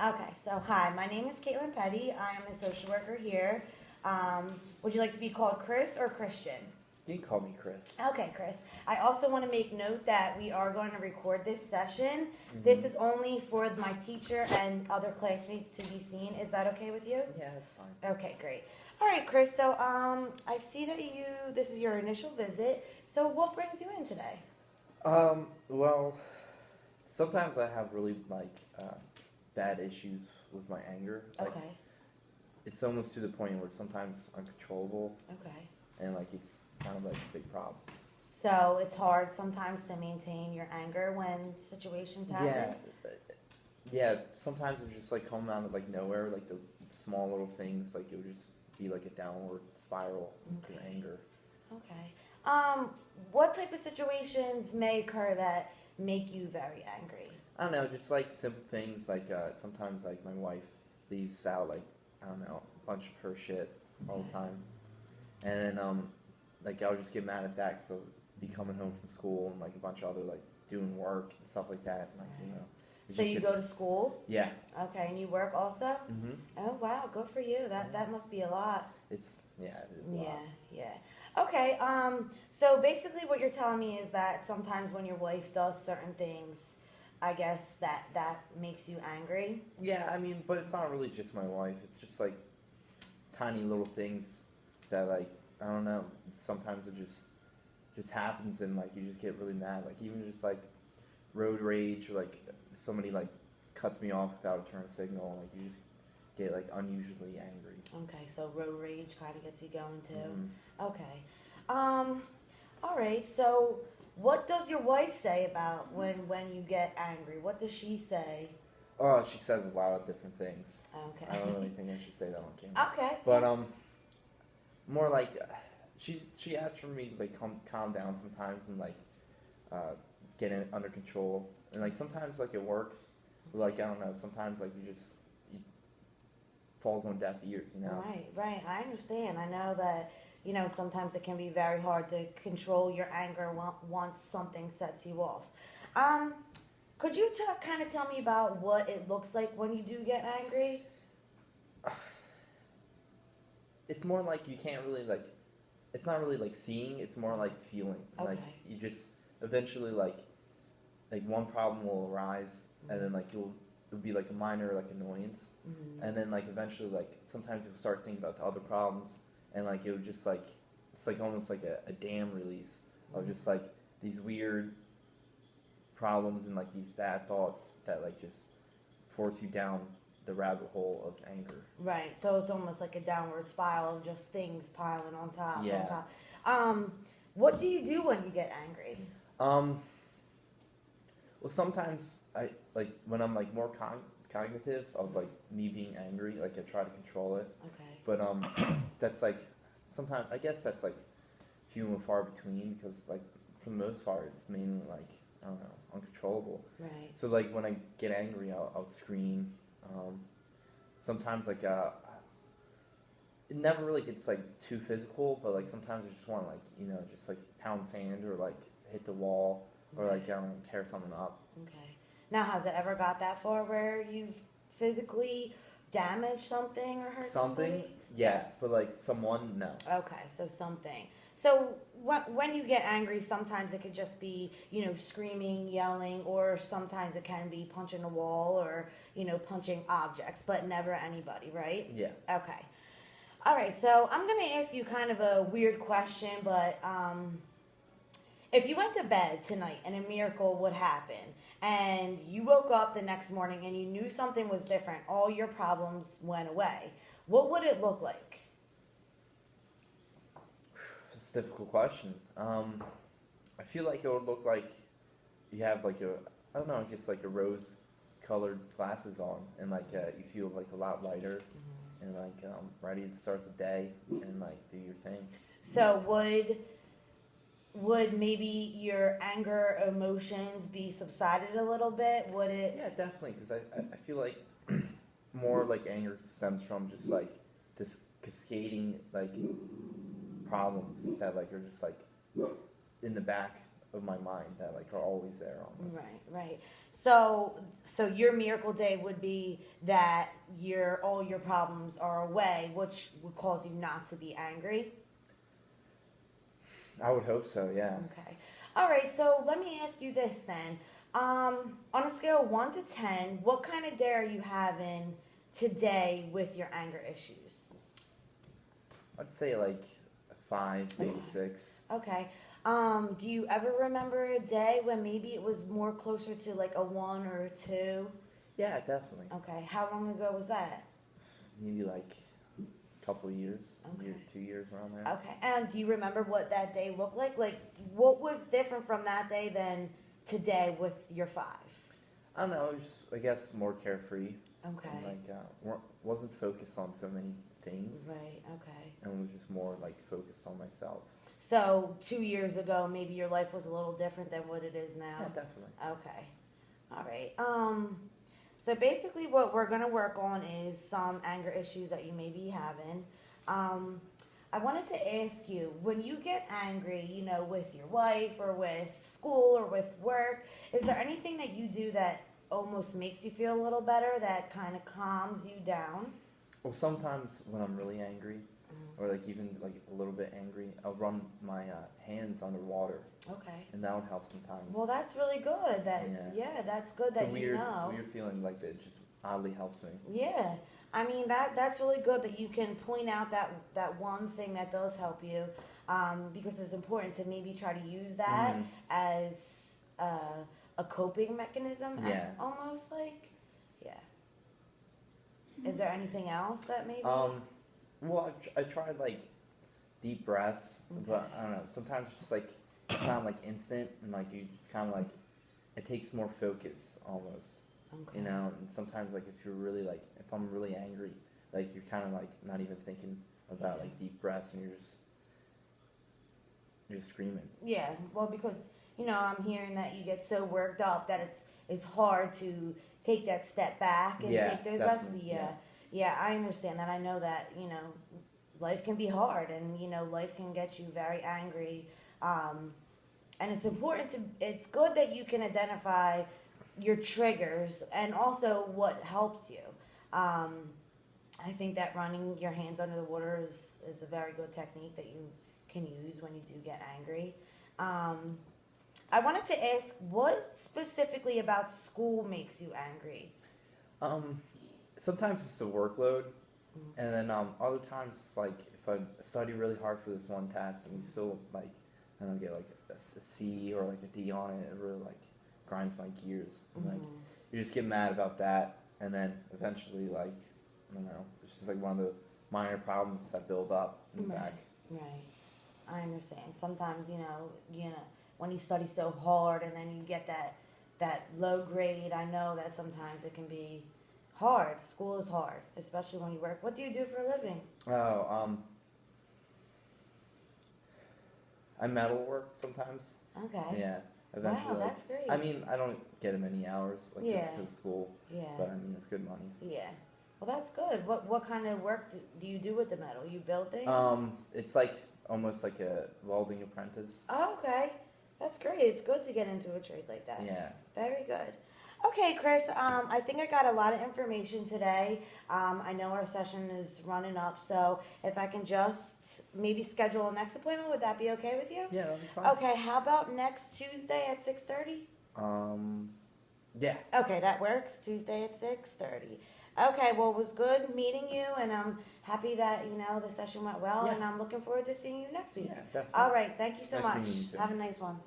Okay, so hi, my name is Caitlin Petty. I am a social worker here. Would you like to be called Chris or Christian? You can call me Chris. Okay, Chris. I also want to make note that we are going to record this session. Mm-hmm. This is only for my teacher and other classmates to be seen. Is that okay with you? Yeah, that's fine. Okay, great. All right, Chris. So I see that this is your initial visit. So what brings you in today? Well, sometimes I have really bad issues with my anger. Okay. It's almost to the point where it's sometimes uncontrollable. Okay. And it's kind of a big problem. So it's hard sometimes to maintain your anger when situations happen? Yeah, sometimes it just come out of nowhere, the small little things, it would just be a downward spiral to anger. Okay. What type of situations may occur that make you very angry? I don't know, just simple things sometimes my wife leaves out I don't know, a bunch of her shit all the time. And then I'll just get mad at that because I'll be coming home from school and a bunch of other doing work and stuff like that. And, So you go to school? Yeah. Okay, and you work also? Mm-hmm. Oh wow, good for you. That must be a lot. It is a lot. Yeah. Okay, so basically what you're telling me is that sometimes when your wife does certain things, I guess that makes you angry? Yeah, I mean, but it's not really just my wife. It's just tiny little things that I don't know. Sometimes it just happens and you just get really mad. Even just road rage or somebody cuts me off without a turn signal. You just get unusually angry. Okay, so road rage kind of gets you going too. Mm-hmm. Okay. All right. So what does your wife say about when you get angry? What does she say? Oh, she says a lot of different things. Okay. I don't really think I should say that on camera. Okay. But more she asks for me to calm down sometimes and get it under control. And sometimes it works. But, I don't know, sometimes you falls on deaf ears, you know. Right. I understand. I know that sometimes it can be very hard to control your anger once something sets you off. Could you kind of tell me about what it looks like when you do get angry? It's more you can't really it's not really seeing, it's more feeling. Okay. You just eventually one problem will arise, and then it'll be a minor annoyance, and then eventually sometimes you'll start thinking about the other problems, and it would just it's almost a dam release of just these weird problems and these bad thoughts that just force you down the rabbit hole of anger. Right. So it's almost like a downward spiral of just things piling on top. Yeah. On top. What do you do when you get angry? Well, sometimes I when I'm more cognitive of me being angry, I try to control it. Okay. But that's sometimes I guess that's few and far between because for the most part it's mainly I don't know, uncontrollable. Right. So when I get angry, I'll scream. Sometimes it never really gets too physical, but sometimes I just want to just pound sand or hit the wall or I don't know, tear something up. Okay. Now, has it ever got that far where you've physically damaged something or hurt somebody? Yeah, but someone, no. Okay, so something. So when you get angry, sometimes it could just be, screaming, yelling, or sometimes it can be punching a wall or, punching objects, but never anybody, right? Yeah. Okay. All right, so I'm going to ask you kind of a weird question, but if you went to bed tonight and a miracle would happen, and you woke up the next morning and you knew something was different, all your problems went away, what would it look like? It's a difficult question. I feel it would look like you have I don't know, I guess a rose-colored glasses on, and you feel a lot lighter, and ready to start the day and do your thing. So would maybe your anger emotions be subsided a little bit? Would it? Yeah, definitely, because I feel more anger stems from just this cascading problems that are just in the back of my mind that like are always there almost. Right. So your miracle day would be that all your problems are away, which would cause you not to be angry. I would hope so, yeah. Okay. All right. So let me ask you this then. On a scale of 1 to 10, what kind of day are you having today with your anger issues? I'd say like a 5, maybe 6. Okay. Do you ever remember a day when maybe it was more closer to like a 1 or a 2? Yeah, definitely. Okay. How long ago was that? Maybe like a couple of years, Okay. year, 2 years around there. Okay. And do you remember what that day looked like? Like, what was different from that day than today with your 5? I don't know, it was just, I guess, more carefree. Okay. And like, wasn't focused on so many things. Right. Okay. And was just more like focused on myself. So 2 years ago, maybe your life was a little different than what it is now. Yeah, definitely. Okay. All right. So basically what we're going to work on is some anger issues that you may be having. I wanted to ask you, when you get angry, you know, with your wife or with school or with work, is there anything that you do that almost makes you feel a little better, that kind of calms you down? Well, sometimes when I'm really angry, or like even like a little bit angry, I'll run my hands underwater. Okay. And that would help sometimes. Well, that's really good. That's good that you know. It's a weird feeling, like that just oddly helps me. Yeah. I mean, that's really good that you can point out that one thing that does help you, because it's important to maybe try to use that as a coping mechanism. Yeah. Almost like, yeah. Is there anything else that maybe? Well, I tried like deep breaths, but I don't know. Sometimes it's just like it's not like instant, and like you just kind of like it takes more focus almost. Okay. You know, and sometimes like if you're really like if I'm really angry, like you're kind of like not even thinking about like deep breaths, and you're just screaming. Yeah. Well, because you know I'm hearing that you get so worked up that it's hard to take that step back and take those breaths. Yeah, I understand that. I know that, you know, life can be hard and, you know, life can get you very angry. And it's it's good that you can identify your triggers and also what helps you. I think that running your hands under the water is a very good technique that you can use when you do get angry. I wanted to ask, what specifically about school makes you angry? Sometimes it's the workload, and then other times it's like if I study really hard for this one test and you still like I don't get like a C or like a D on it, it really like grinds my gears. And, like you just get mad about that, and then eventually like I don't know, it's just like one of the minor problems that build up in the back. Right. I understand. Sometimes you know when you study so hard and then you get that low grade. I know that sometimes it can be hard. School is hard, especially when you work. What do you do for a living? I metal work sometimes. Okay. Yeah. Eventually. Wow, that's great. I mean, I don't get many hours like just to school. Yeah. But I mean, it's good money. Yeah. Well, that's good. What kind of work do you do with the metal? You build things? It's like almost like a welding apprentice. Oh, okay. That's great. It's good to get into a trade like that. Yeah. Very good. Okay, Chris, I think I got a lot of information today. I know our session is running up, so if I can just maybe schedule a next appointment, would that be okay with you? Yeah, that'd be fine. Okay, how about next Tuesday at 6:30? Yeah. Okay, that works. Tuesday at 6:30. Okay, well, it was good meeting you, and I'm happy that, you know, the session went well, and I'm looking forward to seeing you next week. Yeah, definitely. All right, thank you so Nice much. meeting you too. Have a nice one.